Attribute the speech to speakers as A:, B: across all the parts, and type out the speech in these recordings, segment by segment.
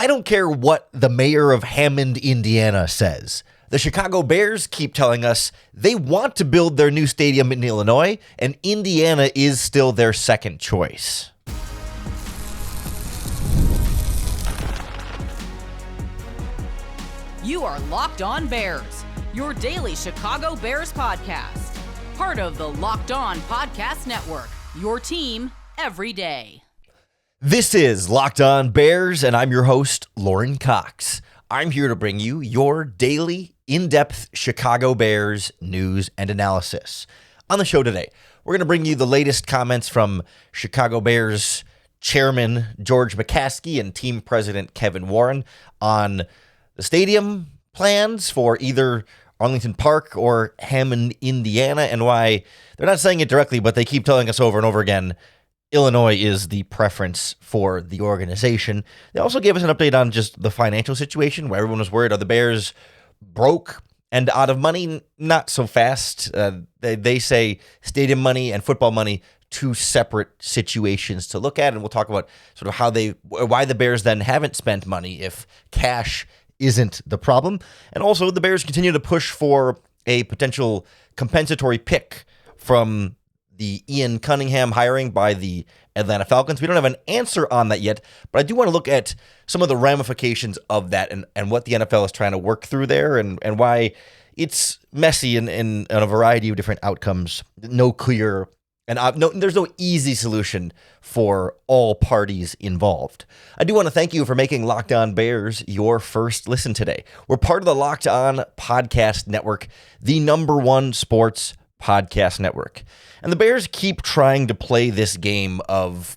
A: I don't care what the mayor of Hammond, Indiana says. The Chicago Bears keep telling us they want to build their new stadium in Illinois, and Indiana is still their second choice.
B: You are Locked On Bears, your daily Chicago Bears podcast. Part of the Locked On Podcast Network, your team every day.
A: This is Locked On Bears, and I'm your host, Lauren Cox. I'm here to bring you your daily, in-depth Chicago Bears news and analysis. On the show today, we're going to bring you the latest comments from Chicago Bears chairman George McCaskey and team president Kevin Warren on the stadium plans for either Arlington Park or Hammond, Indiana, and why they're not saying it directly, but they keep telling us over and over again Illinois is the preference for the organization. They also gave us an update on just the financial situation, where everyone was worried, are the Bears broke and out of money? Not so fast. They say stadium money and football money, two separate situations to look at, and we'll talk about sort of why the Bears then haven't spent money if cash isn't the problem. And also the Bears continue to push for a potential compensatory pick from the Ian Cunningham hiring by the Atlanta Falcons. We don't have an answer on that yet, but I do want to look at some of the ramifications of that and what the NFL is trying to work through there and why it's messy in a variety of different outcomes. No clear and there's no easy solution for all parties involved. I do want to thank you for making Locked On Bears your first listen today. We're part of the Locked On Podcast Network, the #1 sports podcast network. And the Bears keep trying to play this game of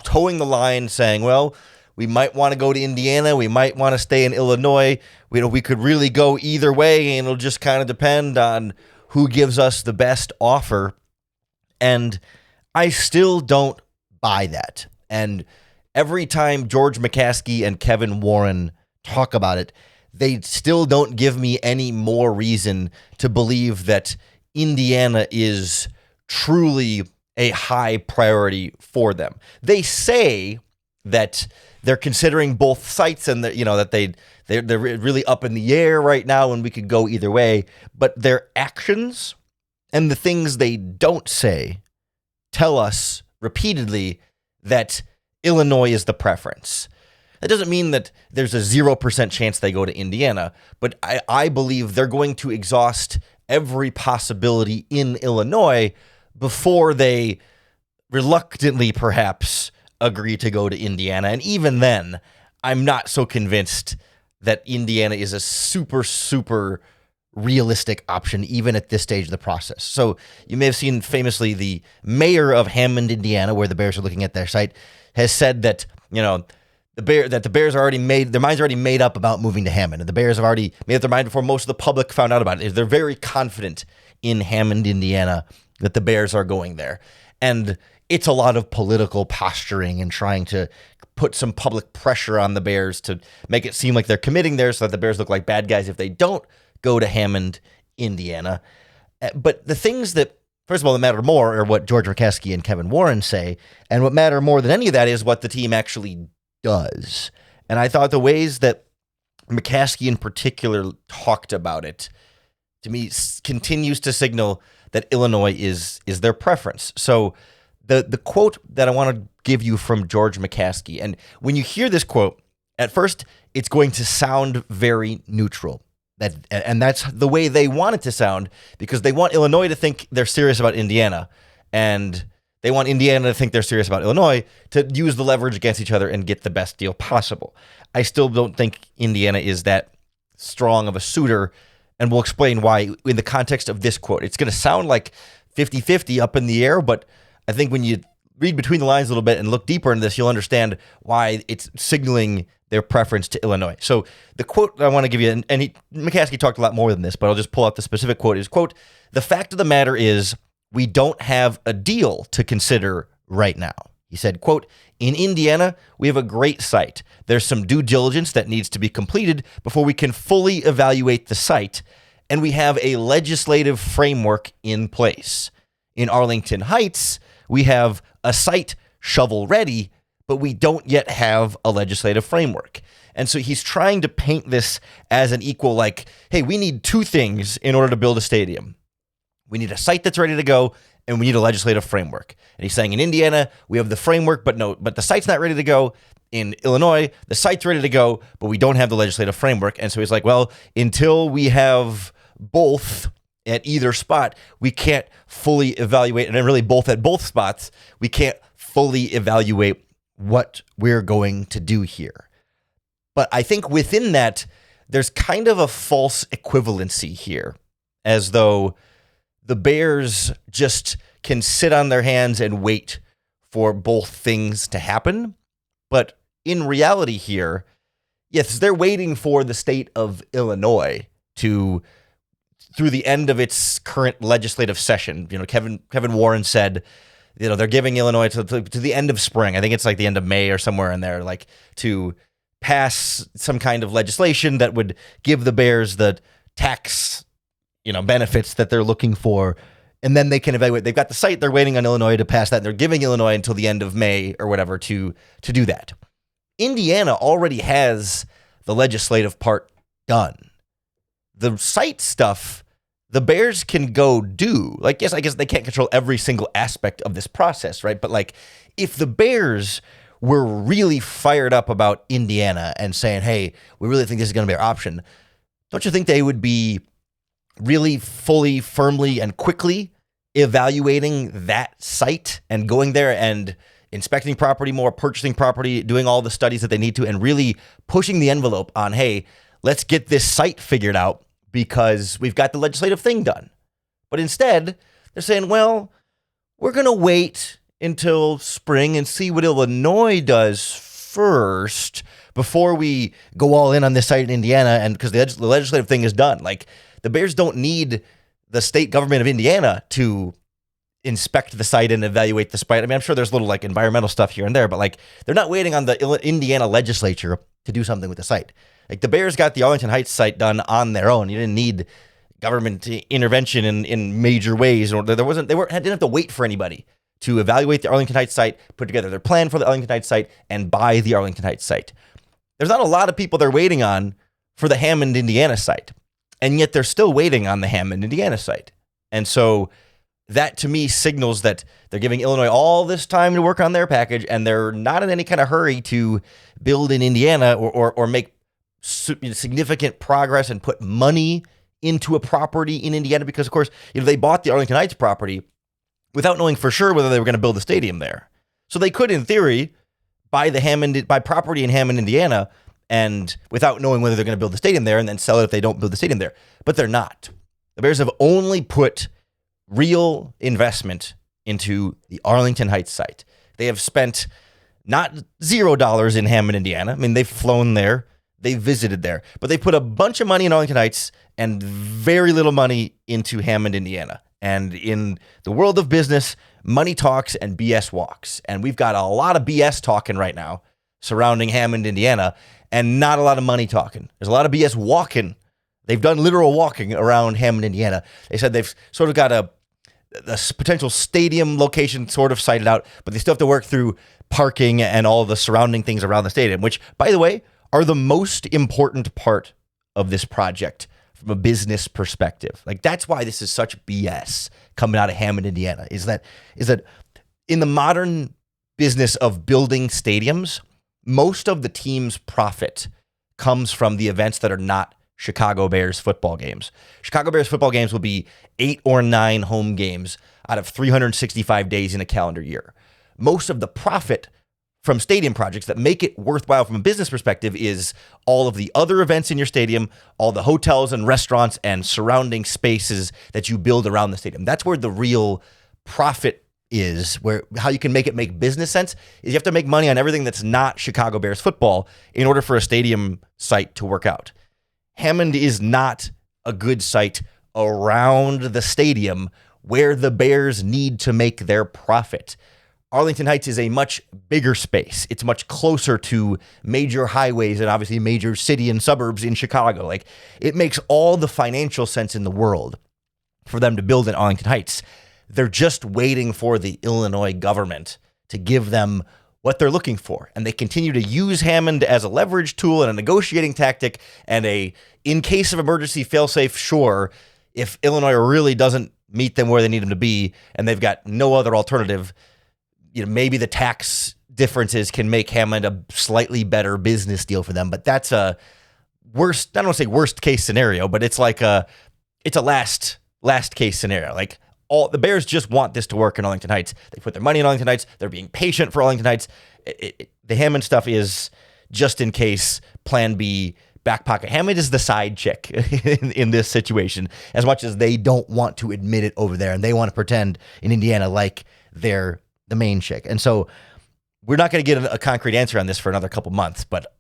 A: towing the line, saying, well, we might want to go to Indiana, we might want to stay in Illinois. We could really go either way, and it'll just kind of depend on who gives us the best offer. And I still don't buy that. And every time George McCaskey and Kevin Warren talk about it, they still don't give me any more reason to believe that Indiana is truly a high priority for them. They say that they're considering both sites and that they're really up in the air right now and we could go either way. But their actions and the things they don't say tell us repeatedly that Illinois is the preference. That doesn't mean that there's a 0% chance they go to Indiana, but I believe they're going to exhaust every possibility in Illinois before they reluctantly perhaps agree to go to Indiana. And even then, I'm not so convinced that Indiana is a super, super realistic option, even at this stage of the process. So you may have seen famously the mayor of Hammond, Indiana, where the Bears are looking at their site, has said that, the Bears their minds already made up about moving to Hammond. And the Bears have already made up their mind before most of the public found out about it. They're very confident in Hammond, Indiana, that the Bears are going there. And it's a lot of political posturing and trying to put some public pressure on the Bears to make it seem like they're committing there so that the Bears look like bad guys if they don't go to Hammond, Indiana. But the things that, first of all, that matter more are what George McCaskey and Kevin Warren say. And what matter more than any of that is what the team actually does. And I thought the ways that McCaskey in particular talked about it, to me, continues to signal that Illinois is their preference. So the quote that I want to give you from George McCaskey, and when you hear this quote, at first, it's going to sound very neutral. And that's the way they want it to sound, because they want Illinois to think they're serious about Indiana, and they want Indiana to think they're serious about Illinois to use the leverage against each other and get the best deal possible. I still don't think Indiana is that strong of a suitor, and we'll explain why in the context of this quote. It's going to sound like 50-50 up in the air, but I think when you read between the lines a little bit and look deeper into this, you'll understand why it's signaling their preference to Illinois. So the quote I want to give you, and McCaskey talked a lot more than this, but I'll just pull out the specific quote, is, quote, "The fact of the matter is we don't have a deal to consider right now." He said, quote, "In Indiana, we have a great site. There's some due diligence that needs to be completed before we can fully evaluate the site, and we have a legislative framework in place. In Arlington Heights, we have a site shovel ready, but we don't yet have a legislative framework. And so he's trying to paint this as an equal, like, hey, we need two things in order to build a stadium. We need a site that's ready to go, and we need a legislative framework. And he's saying in Indiana, we have the framework, but the site's not ready to go. In Illinois, the site's ready to go, but we don't have the legislative framework. And so he's like, well, until we have both at either spot, we can't fully evaluate, and then really both at both spots, we can't fully evaluate what we're going to do here. But I think within that, there's kind of a false equivalency here, as though the Bears just can sit on their hands and wait for both things to happen. But in reality here, yes, they're waiting for the state of Illinois to, through the end of its current legislative session, Kevin Warren said, they're giving Illinois to the end of spring. I think it's like the end of May or somewhere in there, like to pass some kind of legislation that would give the Bears the tax, benefits that they're looking for. And then they can evaluate. They've got the site. They're waiting on Illinois to pass that. And they're giving Illinois until the end of May or whatever to do that. Indiana already has the legislative part done. The site stuff, the Bears can go do. Like, yes, I guess they can't control every single aspect of this process, right? But like, if the Bears were really fired up about Indiana and saying, hey, we really think this is going to be our option, don't you think they would be really fully, firmly, and quickly evaluating that site and going there and inspecting property more, purchasing property, doing all the studies that they need to, and really pushing the envelope on, hey, let's get this site figured out because we've got the legislative thing done. But instead, they're saying, well, we're going to wait until spring and see what Illinois does first before we go all in on this site in Indiana, and because the legislative thing is done. Like, the Bears don't need the state government of Indiana to inspect the site and evaluate the site. I mean, I'm sure there's little like environmental stuff here and there, but like they're not waiting on the Indiana legislature to do something with the site. Like the Bears got the Arlington Heights site done on their own. You didn't need government intervention in major ways, or didn't have to wait for anybody to evaluate the Arlington Heights site, put together their plan for the Arlington Heights site, and buy the Arlington Heights site. There's not a lot of people they're waiting on for the Hammond, Indiana site. And yet they're still waiting on the Hammond, Indiana site. And so that to me signals that they're giving Illinois all this time to work on their package, and they're not in any kind of hurry to build in Indiana or make significant progress and put money into a property in Indiana, because of course, they bought the Arlington Heights property without knowing for sure whether they were going to build a stadium there. So they could, in theory, buy property in Hammond, Indiana, and without knowing whether they're going to build the stadium there, and then sell it if they don't build the stadium there. But they're not. The Bears have only put real investment into the Arlington Heights site. They have spent not $0 in Hammond, Indiana. I mean, they've flown there. They visited there. But they put a bunch of money in Arlington Heights and very little money into Hammond, Indiana. And in the world of business, money talks and BS walks. And we've got a lot of BS talking right now surrounding Hammond, Indiana, and not a lot of money talking. There's a lot of BS walking. They've done literal walking around Hammond, Indiana. They said they've sort of got a potential stadium location sort of sited out, but they still have to work through parking and all the surrounding things around the stadium, which, by the way, are the most important part of this project from a business perspective. Like, that's why this is such BS coming out of Hammond, Indiana, is that in the modern business of building stadiums, most of the team's profit comes from the events that are not Chicago Bears football games. Chicago Bears football games will be 8 or 9 home games out of 365 days in a calendar year. Most of the profit from stadium projects that make it worthwhile from a business perspective is all of the other events in your stadium, all the hotels and restaurants and surrounding spaces that you build around the stadium. That's where the real profit is, where how you can make it make business sense is you have to make money on everything that's not Chicago Bears football in order for a stadium site to work out. Hammond is not a good site around the stadium where the Bears need to make their profit. Arlington Heights is a much bigger space. It's much closer to major highways and obviously major city and suburbs in Chicago. Like, it makes all the financial sense in the world for them to build in Arlington Heights. They're just waiting for the Illinois government to give them what they're looking for. And they continue to use Hammond as a leverage tool and a negotiating tactic and in case of emergency, fail-safe, sure, if Illinois really doesn't meet them where they need them to be and they've got no other alternative, maybe the tax differences can make Hammond a slightly better business deal for them. But that's a worst, I don't want to say worst case scenario, but it's like it's a last case scenario. Like all the Bears just want this to work in Arlington Heights. They put their money in Arlington Heights. They're being patient for Arlington Heights. The Hammond stuff is just in case plan B, back pocket. Hammond is the side chick in this situation, as much as they don't want to admit it over there and they want to pretend in Indiana like they're the main chick. And so we're not going to get a concrete answer on this for another couple months, but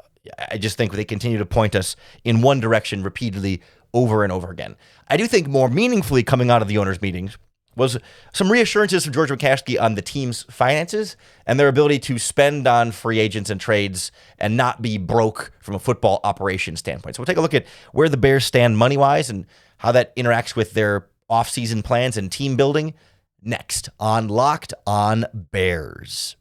A: I just think they continue to point us in one direction repeatedly over and over again. I do think more meaningfully coming out of the owners' meetings was some reassurances from George McCaskey on the team's finances and their ability to spend on free agents and trades and not be broke from a football operation standpoint. So we'll take a look at where the Bears stand money-wise and how that interacts with their offseason plans and team building next on Locked On Bears.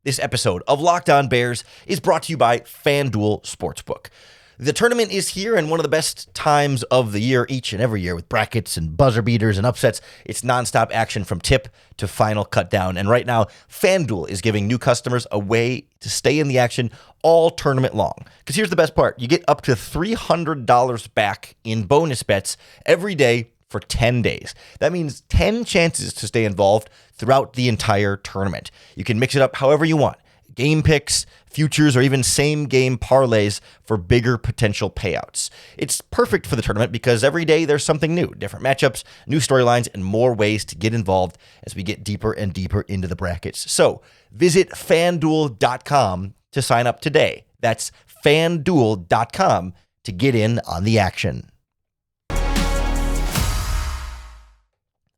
A: This episode of Locked On Bears is brought to you by FanDuel Sportsbook. The tournament is here and one of the best times of the year each and every year with brackets and buzzer beaters and upsets. It's nonstop action from tip to final cut down. And right now, FanDuel is giving new customers a way to stay in the action all tournament long. Because here's the best part. You get up to $300 back in bonus bets every day for 10 days. That means 10 chances to stay involved throughout the entire tournament. You can mix it up however you want. Game picks, futures, or even same-game parlays for bigger potential payouts. It's perfect for the tournament because every day there's something new, different matchups, new storylines, and more ways to get involved as we get deeper and deeper into the brackets. So visit FanDuel.com to sign up today. That's FanDuel.com to get in on the action.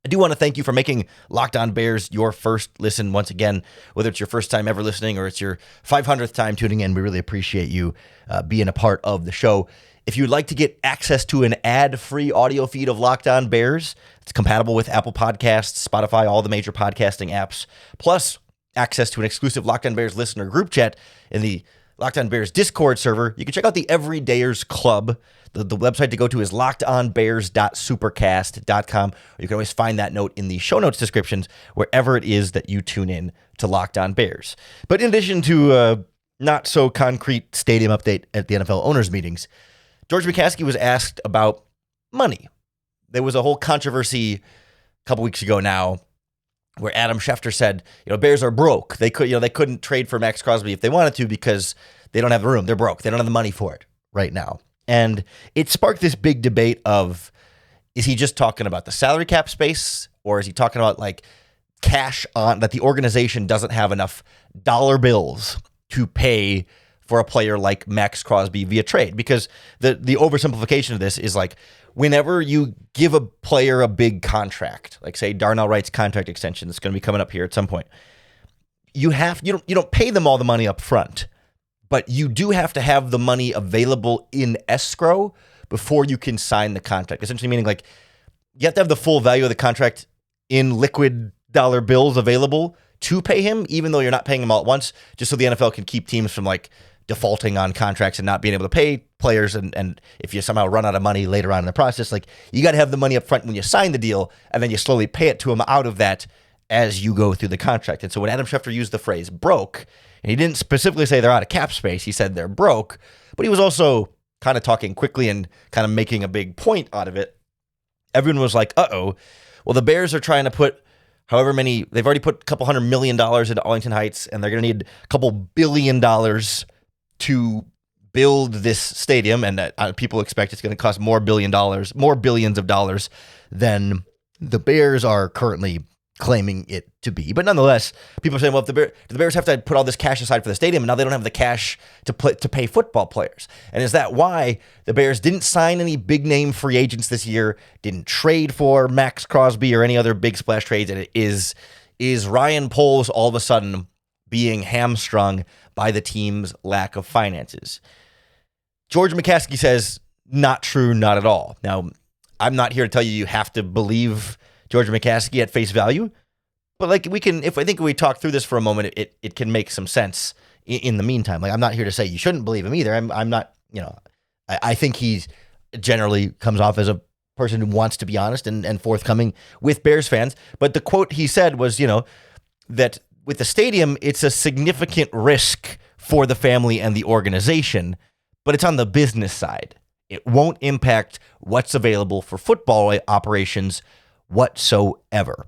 A: I do want to thank you for making Locked On Bears your first listen once again, whether it's your first time ever listening or it's your 500th time tuning in. We really appreciate you being a part of the show. If you'd like to get access to an ad-free audio feed of Locked On Bears, it's compatible with Apple Podcasts, Spotify, all the major podcasting apps, plus access to an exclusive Locked On Bears listener group chat in the Locked On Bears Discord server. You can check out the Everydayers Club. The website to go to is lockedonbears.supercast.com. You can always find that note in the show notes descriptions wherever it is that you tune in to Locked On Bears. But in addition to a not so concrete stadium update at the NFL owners meetings, George McCaskey was asked about money. There was a whole controversy a couple weeks ago now where Adam Schefter said, Bears are broke. They couldn't trade for Max Crosby if they wanted to because they don't have the room. They're broke. They don't have the money for it right now. And it sparked this big debate of, is he just talking about the salary cap space, or is he talking about like cash on that the organization doesn't have enough dollar bills to pay for a player like Max Crosby via trade? Because the oversimplification of this is like, whenever you give a player a big contract, like say Darnell Wright's contract extension that's going to be coming up here at some point, you don't pay them all the money up front, but you do have to have the money available in escrow before you can sign the contract. Essentially meaning like you have to have the full value of the contract in liquid dollar bills available to pay him, even though you're not paying him all at once, just so the NFL can keep teams from like defaulting on contracts and not being able to pay players. And if you somehow run out of money later on in the process, like you got to have the money up front when you sign the deal, and then you slowly pay it to him out of that as you go through the contract. And so when Adam Schefter used the phrase broke, and he didn't specifically say they're out of cap space, he said they're broke, but he was also kind of talking quickly and kind of making a big point out of it. Everyone was like, well, the Bears are trying to put they've already put a couple $100 million into Arlington Heights, and they're going to need a couple $1 billion to build this stadium, and people expect it's going to cost more billions of dollars than the Bears are currently claiming it to be. But nonetheless, people are saying, well, do the Bears have to put all this cash aside for the stadium, and now they don't have the cash to pay football players? And is that why the Bears didn't sign any big-name free agents this year, didn't trade for Max Crosby or any other big splash trades, and it is Ryan Poles all of a sudden being hamstrung by the team's lack of finances? George McCaskey says, not true, not at all. Now, I'm not here to tell you have to believe George McCaskey at face value, But like if I think we talk through this for a moment, it can make some sense in the meantime. Like I'm not here to say you shouldn't believe him either. I'm not, I think he's generally comes off as a person who wants to be honest and forthcoming with Bears fans. But the quote he said was, that with the stadium, it's a significant risk for the family and the organization, but it's on the business side. It won't impact what's available for football operations whatsoever.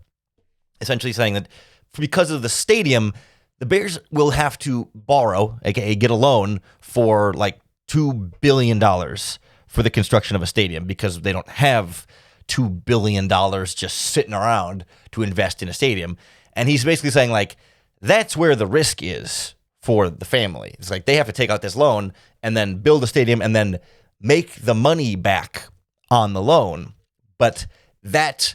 A: Essentially saying that because of the stadium, the Bears will have to borrow, aka get a loan for like $2 billion for the construction of a stadium because they don't have $2 billion just sitting around to invest in a stadium. And he's basically saying like, that's where the risk is for the family. It's like they have to take out this loan and then build a stadium and then make the money back on the loan. But that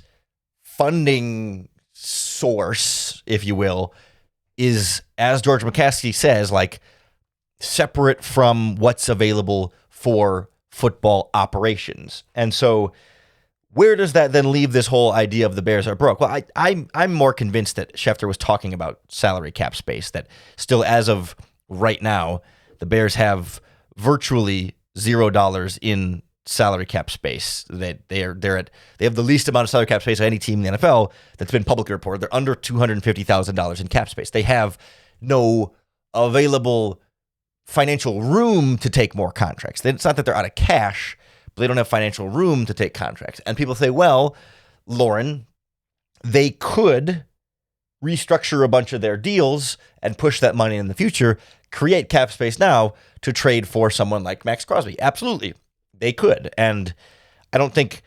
A: funding source, if you will, is, as George McCaskey says, like separate from what's available for football operations. And so where does that then leave this whole idea of the Bears are broke? Well, I'm more convinced that Schefter was talking about salary cap space, that still as of right now, the Bears have virtually $0 in salary cap space. They have the least amount of salary cap space of any team in the NFL that's been publicly reported. They're under $250,000 in cap space. They have no available financial room to take more contracts. It's not that they're out of cash, but they don't have financial room to take contracts. And people say, well, Lauren, they could restructure a bunch of their deals and push that money in the future, create cap space now to trade for someone like Max Crosby. Absolutely. They could. And I don't think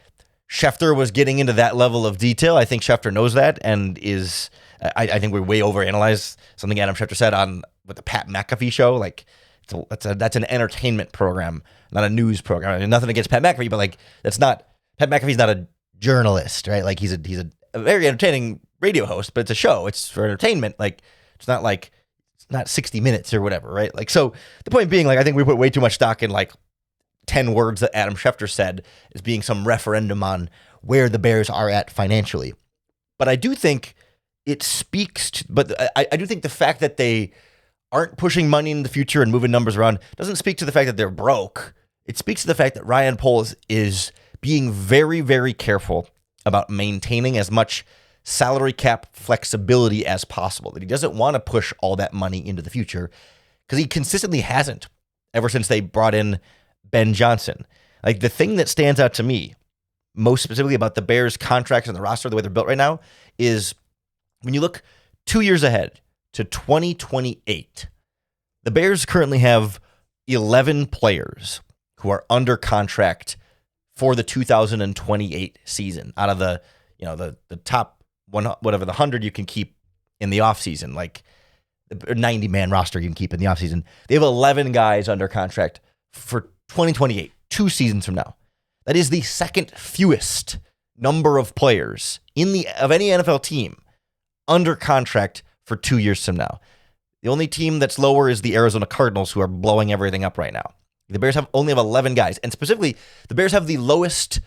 A: Schefter was getting into that level of detail. I think Schefter knows that and is, I think we way overanalyze something Adam Schefter said on with the Pat McAfee show. Like that's an entertainment program, not a news program. I mean, nothing against Pat McAfee, but like Pat McAfee's not a journalist, right? Like he's a very entertaining radio host, but it's a show. It's for entertainment. Like it's not 60 Minutes or whatever, right? Like, so the point being, like, I think we put way too much stock in like 10 words that Adam Schefter said as being some referendum on where the Bears are at financially. But I do think it speaks to, but I do think the fact that they aren't pushing money in the future and moving numbers around doesn't speak to the fact that they're broke. It speaks to the fact that Ryan Poles is being very, very careful about maintaining as much salary cap flexibility as possible, that he doesn't want to push all that money into the future because he consistently hasn't ever since they brought in Ben Johnson. Like the thing that stands out to me most specifically about the Bears contracts and the roster, the way they're built right now, is when you look 2 years ahead to 2028, the Bears currently have 11 players who are under contract for the 2028 season out of the top one, whatever the 100 you can keep in the offseason, like 90-man roster you can keep in the offseason. They have 11 guys under contract for 2028, 2 seasons from now. That is the second fewest number of players of any NFL team under contract for 2 years from now. The only team that's lower is the Arizona Cardinals, who are blowing everything up right now. The Bears only have 11 guys, and specifically, the Bears have the lowest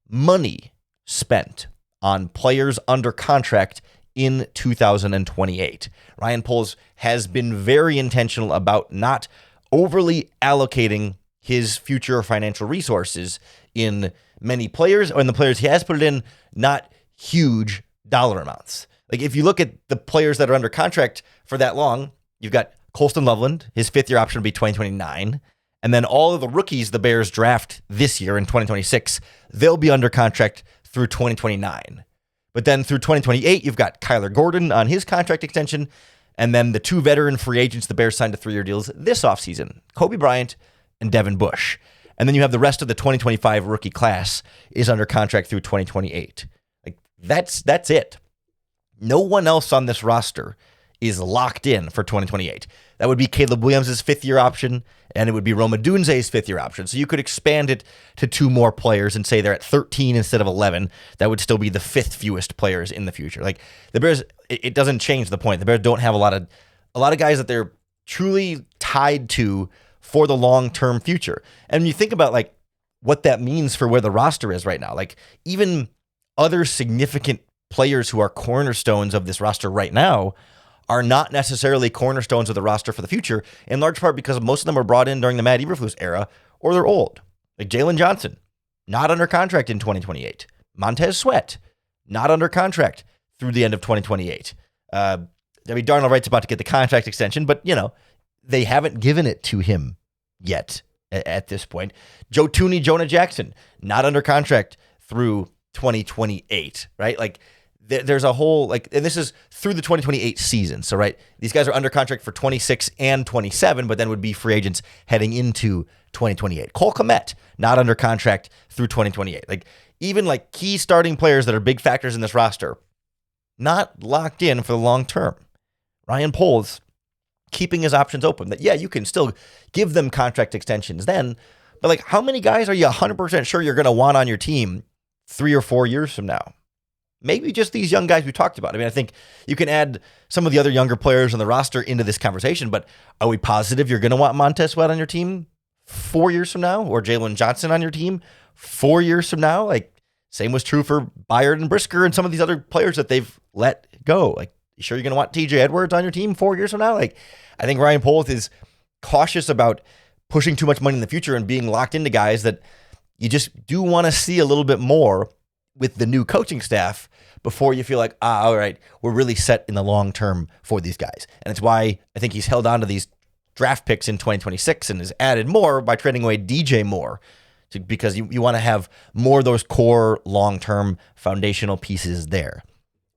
A: money spent on players under contract in 2028. Ryan Poles has been very intentional about not overly allocating his future financial resources in many players, or in the players he has put it in, not huge dollar amounts. Like if you look at the players that are under contract for that long, you've got Colston Loveland, his 5th-year option will be 2029. And then all of the rookies the Bears draft this year in 2026, they'll be under contract through 2029. But then through 2028, you've got Kyler Gordon on his contract extension, and then the 2 veteran free agents the Bears signed to 3-year deals this offseason, Kobe Bryant and Devin Bush. And then you have the rest of the 2025 rookie class is under contract through 2028. Like that's it. No one else on this roster is locked in for 2028. That would be Caleb Williams' 5th-year option, and it would be Rome Odunze's 5th-year option. So you could expand it to 2 more players and say they're at 13 instead of 11. That would still be the 5th fewest players in the future. Like the Bears, it doesn't change the point. The Bears don't have a lot of guys that they're truly tied to for the long-term future. And when you think about like what that means for where the roster is right now, like even other significant players who are cornerstones of this roster right now are not necessarily cornerstones of the roster for the future, in large part because most of them were brought in during the Matt Eberflus era, or they're old. Like Jalen Johnson, not under contract in 2028. Montez Sweat, not under contract through the end of 2028. Darnell Wright's about to get the contract extension, but, they haven't given it to him yet at this point. Joe Thuney, Jonah Jackson, not under contract through 2028, right? Like, there's a whole, and this is through the 2028 season. So, right, these guys are under contract for 26 and 27, but then would be free agents heading into 2028. Cole Kmet, not under contract through 2028. Even key starting players that are big factors in this roster, not locked in for the long term. Ryan Poles keeping his options open. That, you can still give them contract extensions then, but how many guys are you 100% sure you're going to want on your team 3 or 4 years from now? Maybe just these young guys we talked about. I think you can add some of the other younger players on the roster into this conversation, but are we positive you're going to want Montez Sweat on your team 4 years from now, or Jalen Johnson on your team 4 years from now? Same was true for Byard and Brisker and some of these other players that they've let go. You sure you're going to want TJ Edwards on your team 4 years from now? I think Ryan Poles is cautious about pushing too much money in the future and being locked into guys that you just do want to see a little bit more with the new coaching staff before you feel like, all right, we're really set in the long term for these guys. And it's why I think he's held on to these draft picks in 2026 and has added more by trading away DJ Moore, because you want to have more of those core long-term foundational pieces there.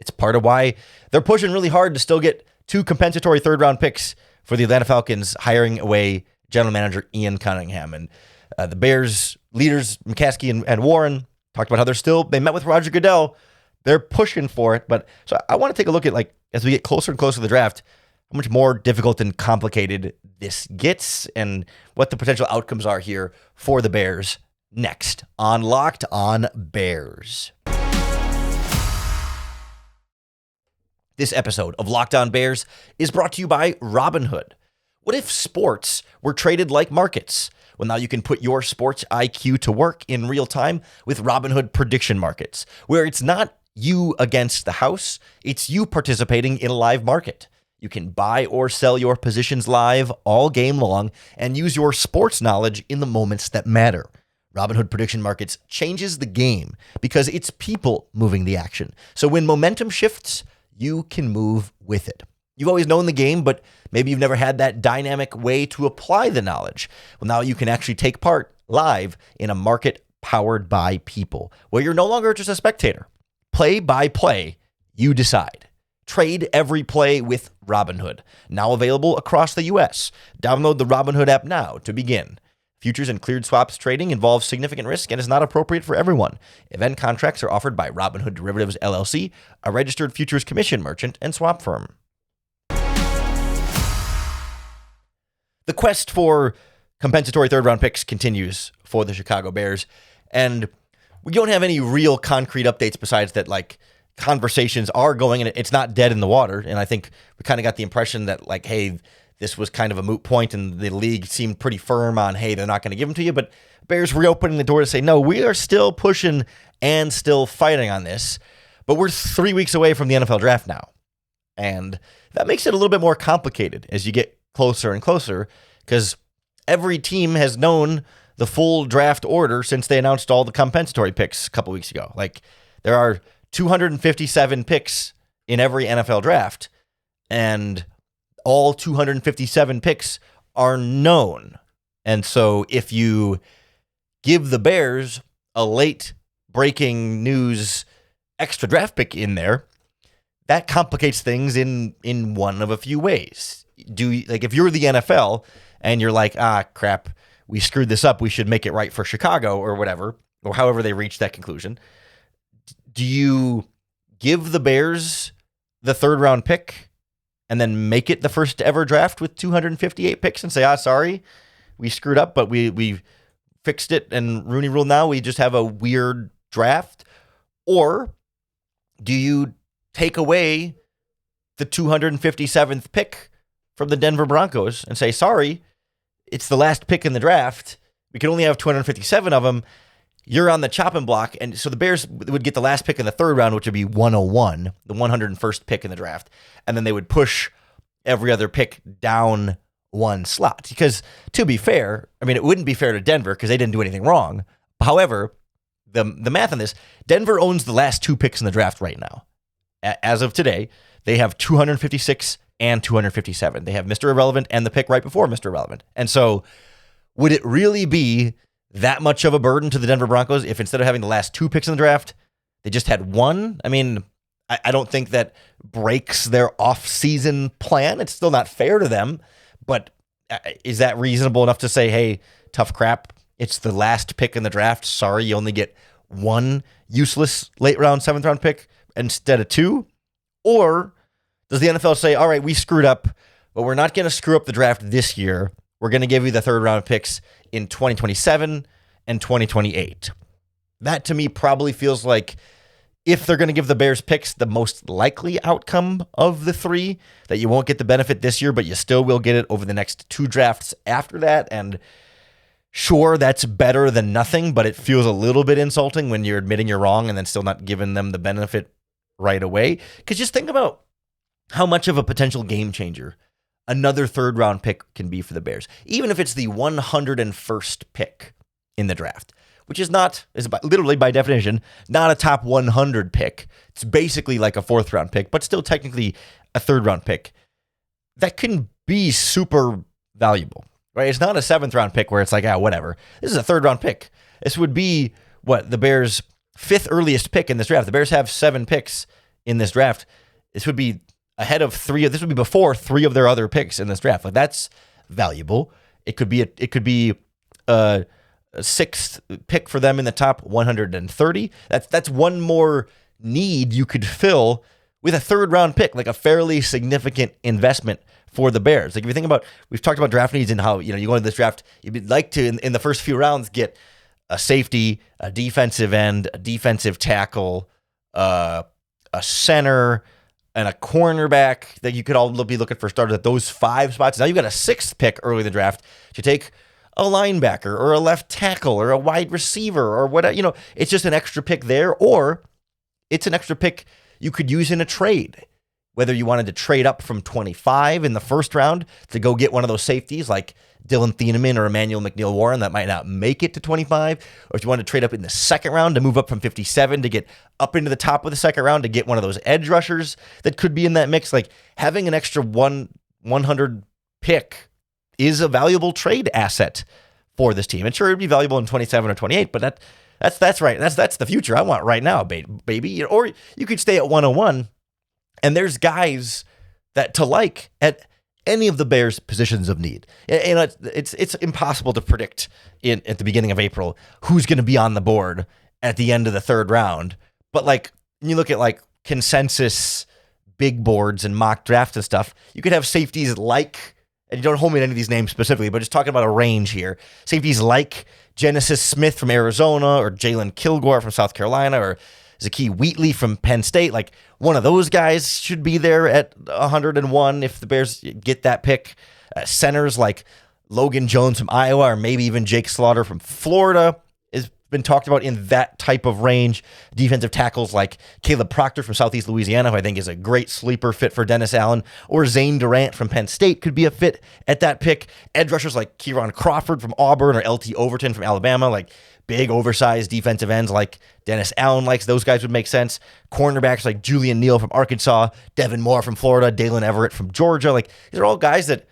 A: It's part of why they're pushing really hard to still get 2 compensatory third-round picks for the Atlanta Falcons, hiring away general manager Ian Cunningham. And the Bears leaders, McCaskey and Warren, talked about how they met with Roger Goodell. They're pushing for it. But so I want to take a look at, as we get closer and closer to the draft, how much more difficult and complicated this gets and what the potential outcomes are here for the Bears next on Locked On Bears. This episode of Locked On Bears is brought to you by Robinhood. What if sports were traded like markets? Well, now you can put your sports IQ to work in real time with Robinhood prediction markets, where it's not you against the house, it's you participating in a live market. You can buy or sell your positions live all game long and use your sports knowledge in the moments that matter. Robinhood Prediction Markets changes the game because it's people moving the action. So when momentum shifts, you can move with it. You've always known the game, but maybe you've never had that dynamic way to apply the knowledge. Well, now you can actually take part live in a market powered by people, where you're no longer just a spectator. Play by play, you decide. Trade every play with Robinhood. Now available across the U.S. Download the Robinhood app now to begin. Futures and cleared swaps trading involves significant risk and is not appropriate for everyone. Event contracts are offered by Robinhood Derivatives LLC, a registered futures commission merchant and swap firm. The quest for compensatory third-round picks continues for the Chicago Bears, and we don't have any real concrete updates besides that, conversations are going, and it's not dead in the water. And I think we kind of got the impression that, hey, this was kind of a moot point, and the league seemed pretty firm on, hey, they're not going to give them to you. But Bears reopening the door to say, no, we are still pushing and still fighting on this. But we're 3 weeks away from the NFL draft now. And that makes it a little bit more complicated as you get closer and closer, because every team has known the full draft order since they announced all the compensatory picks a couple weeks ago. There are 257 picks in every NFL draft, and all 257 picks are known. And so if you give the Bears a late breaking news extra draft pick in there, that complicates things in one of a few ways. If you're the NFL and you're like, crap, we screwed this up, we should make it right for Chicago or whatever, or however they reach that conclusion, do you give the Bears the third round pick and then make it the first ever draft with 258 picks and say, sorry, we screwed up, but we fixed it, and Rooney Rule now, we just have a weird draft? Or do you take away the 257th pick from the Denver Broncos and say, sorry, it's the last pick in the draft, we can only have 257 of them, you're on the chopping block. And so the Bears would get the last pick in the third round, which would be 101, the 101st pick in the draft. And then they would push every other pick down one slot. Because to be fair, I mean, it wouldn't be fair to Denver because they didn't do anything wrong. However, the math on this, Denver owns the last two picks in the draft right now. As of today, they have 256 and 257. They have Mr. Irrelevant and the pick right before Mr. Irrelevant. And so would it really be that much of a burden to the Denver Broncos if instead of having the last two picks in the draft, they just had one? I mean, I don't think that breaks their off-season plan. It's still not fair to them, but is that reasonable enough to say, hey, tough crap, it's the last pick in the draft. Sorry, you only get one useless late round, 7th round pick instead of two? Or does the NFL say, all right, we screwed up, but we're not going to screw up the draft this year. We're going to give you the 3rd round picks in 2027 and 2028. That to me probably feels like, if they're going to give the Bears picks, the most likely outcome of the three, that you won't get the benefit this year, but you still will get it over the next 2 drafts after that. And sure, that's better than nothing, but it feels a little bit insulting when you're admitting you're wrong and then still not giving them the benefit right away. Because just think about how much of a potential game changer another 3rd round pick can be for the Bears, even if it's the 101st pick in the draft, which is literally by definition, not a top 100 pick. It's basically like a 4th round pick, but still technically a 3rd round pick. That can be super valuable, right? It's not a 7th round pick where it's like, whatever. This is a 3rd round pick. This would be the Bears' 5th earliest pick in this draft. The Bears have 7 picks in this draft. This would be ahead of 3 of, this would be before 3 of their other picks in this draft. Like, that's valuable. It could be a 6th pick for them in the top 130. That's one more need you could fill with a 3rd round pick, like a fairly significant investment for the Bears. Like, if you think about, we've talked about draft needs and how, you go into this draft, you'd like to, in the first few rounds, get a safety, a defensive end, a defensive tackle, a center, and a cornerback that you could all be looking for starters at those 5 spots. Now you've got a 6th pick early in the draft to take a linebacker or a left tackle or a wide receiver or whatever. It's just an extra pick there, or it's an extra pick you could use in a trade. Whether you wanted to trade up from 25 in the 1st round to go get one of those safeties like Dylan Thieneman or Emmanuel McNeil-Warren that might not make it to 25, or if you want to trade up in the 2nd round to move up from 57 to get up into the top of the 2nd round to get one of those edge rushers that could be in that mix. Like, having an extra 100 pick is a valuable trade asset for this team. And sure, it'd be valuable in 27 or 28, but that's right. That's the future I want right now, baby. Or you could stay at 101, and there's guys that to like at any of the Bears' positions of need. And it's impossible to predict at the beginning of April who's going to be on the board at the end of the 3rd round. But like, when you look at like consensus big boards and mock drafts and stuff, you could have safeties like, and you don't hold me to any of these names specifically, but just talking about a range here, safeties like Genesis Smith from Arizona, or Jalen Kilgore from South Carolina, or Zakee Wheatley from Penn State. Like, one of those guys should be there at 101 if the Bears get that pick. Centers like Logan Jones from Iowa, or maybe even Jake Slaughter from Florida has been talked about in that type of range. Defensive tackles like Caleb Proctor from Southeast Louisiana, who I think is a great sleeper fit for Dennis Allen, or Zane Durant from Penn State could be a fit at that pick. Edge rushers like Kieran Crawford from Auburn, or LT Overton from Alabama, like big, oversized defensive ends like Dennis Allen likes. Those guys would make sense. Cornerbacks like Julian Neal from Arkansas, Devin Moore from Florida, Dalen Everett from Georgia. Like, these are all guys that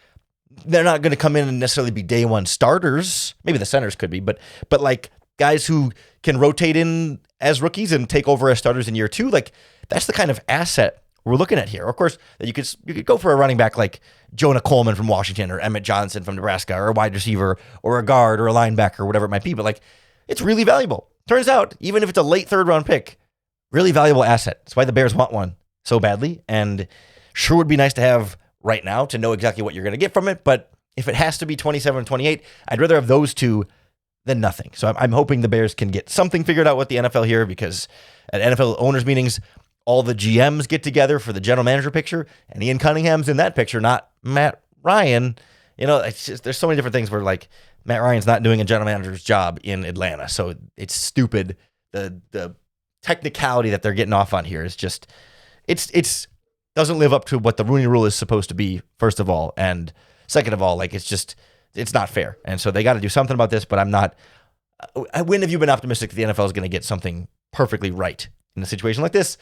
A: they're not going to come in and necessarily be day one starters. Maybe the centers could be, but like guys who can rotate in as rookies and take over as starters in year 2. Like, that's the kind of asset we're looking at here. Of course, you could go for a running back like Jonah Coleman from Washington, or Emmett Johnson from Nebraska, or a wide receiver, or a guard, or a linebacker, or whatever it might be. But like, it's really valuable. Turns out, even if it's a late 3rd round pick, really valuable asset. That's why the Bears want one so badly. And sure would be nice to have right now to know exactly what you're going to get from it. But if it has to be 27 and 28, I'd rather have those two than nothing. So I'm hoping the Bears can get something figured out with the NFL here, because at NFL owners meetings, all the GMs get together for the general manager picture, and Ian Cunningham's in that picture, not Matt Ryan. it's just, there's so many different things where like Matt Ryan's not doing a general manager's job in Atlanta. So it's stupid. The technicality that they're getting off on here is just, it's doesn't live up to what the Rooney Rule is supposed to be, first of all. And second of all, like it's not fair. And so they got to do something about this, but when have you been optimistic that the NFL is going to get something perfectly right in a situation like this?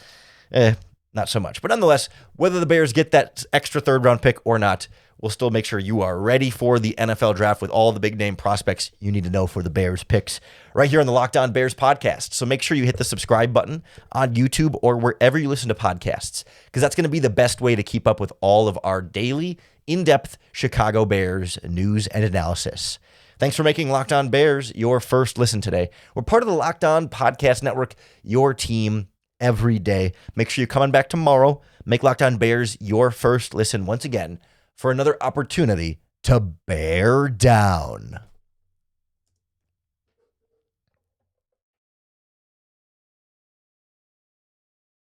A: Not so much. But nonetheless, whether the Bears get that extra third-round pick or not, we'll still make sure you are ready for the NFL draft with all the big-name prospects you need to know for the Bears picks right here on the Locked On Bears podcast. So make sure you hit the subscribe button on YouTube or wherever you listen to podcasts, because that's going to be the best way to keep up with all of our daily, in-depth Chicago Bears news and analysis. Thanks for making Locked On Bears your first listen today. We're part of the Locked On Podcast Network, your team every day. Make sure you're coming back tomorrow. Make Locked On Bears your first listen once again for another opportunity to bear down.